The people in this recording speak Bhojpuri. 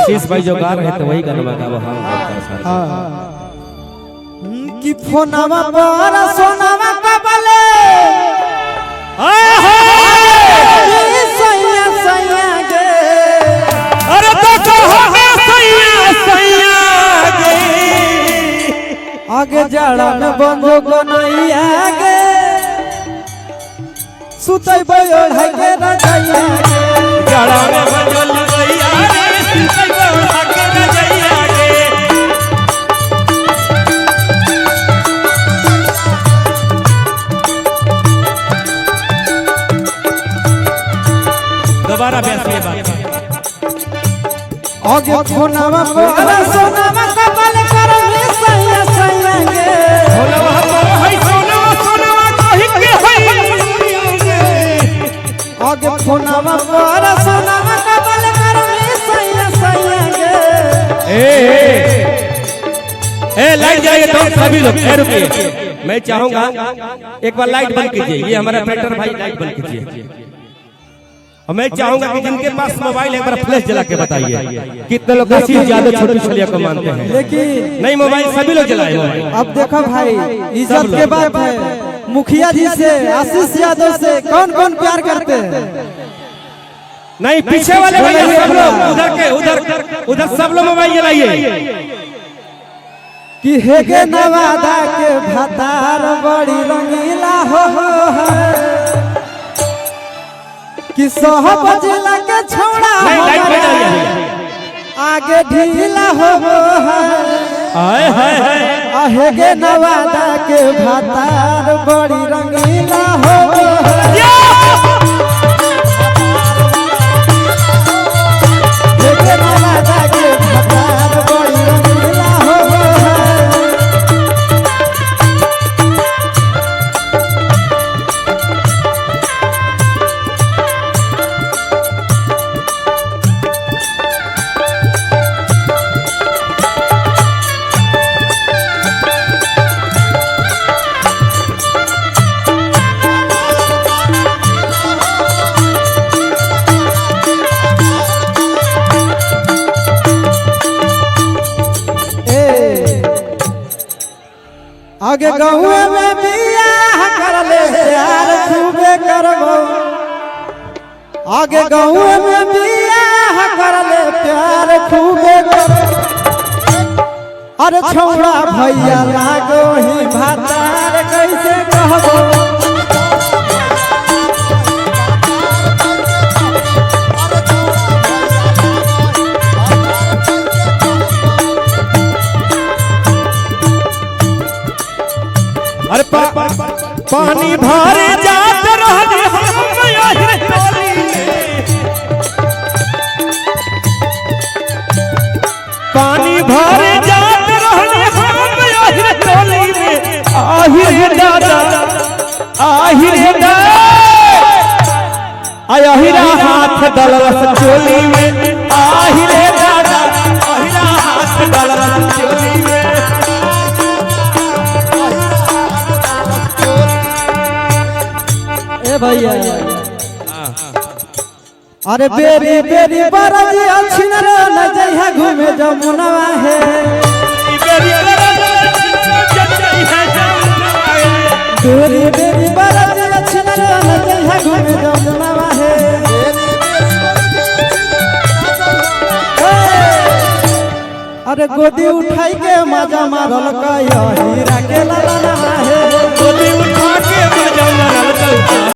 आशीष भाई जो गा रहे थे वही गाना गावा हम। कि फोनवा पर सोनावा कबले सैया सैया गे अरे तो कहो सैया सैया गे आगे जड़ा में बंदो को नहीं आगे सुतई बैठ के रजैया जड़ा में बंदो लइया रे सुतई बैठ के रजैया गे दोबारा बेस ये बात आगे फोनवा पर सोनावा कबल करवे सैया सैया गे सोनवा तो है सोनवा कहि के है आगे फोनवा पर सोनावा कबल करवे सैया सैया गे ए लाइट जाइए तो सभी लोग रुकिए। मैं चाहूंगा एक बार लाइट बंद कीजिए। ये हमारा ऑपरेटर भाई लाइट बंद कीजिए। और मैं चाहूंगा कि जिनके पास मोबाइल एक बार फ्लैश जला के बताइए कितने लोग आशीष यादव छोटी छलिया को मानते हैं। लेकिन नहीं मोबाइल सभी लोग जलाए मोबाइल। अब देखो भाई इज्जत के बात है। मुखिया जी से आशीष यादव से कौन कौन प्यार करते हैं? नहीं पीछे वाले भैया सब लोग उधर के उधर सब लोग मोबाइल जलाइए। कि हेगे नवादा के भतार बड़ी रंगीला हो कि सोहब जिला के छोड़ा आगे ढीला हो हाय हाय हाय हेगे नवादा के भतार बड़ी रंगीला हो हेगे नवादा के भतार बड़ी रंगीला हो आगे गाँव में बियाह कर ले यार खूबे करबो आगे गाँव में बियाह कर ले प्यार खूबे करबो अरे छौड़ा भैया लागो ही भातार कैसे कहबो अरे पानी भरे जात रहले हम आहिर टोली पानी भरे जात रहले हम आहिर टोली में आहिर दादा आहिर दादा आहिरा हाथ दलरस चोली में आहिर दादा आहिरा हाथ दलरस चोली में भैया अरे बेरी बेरी बरजी अच्छी न न जइहा घूमे जमुनवा है बेरी बेरी बरजी अच्छी न न जइहा घूमे जमुनवा है अरे गोदी उठाई के मजा मारल कहिया हीरा के ललनवा है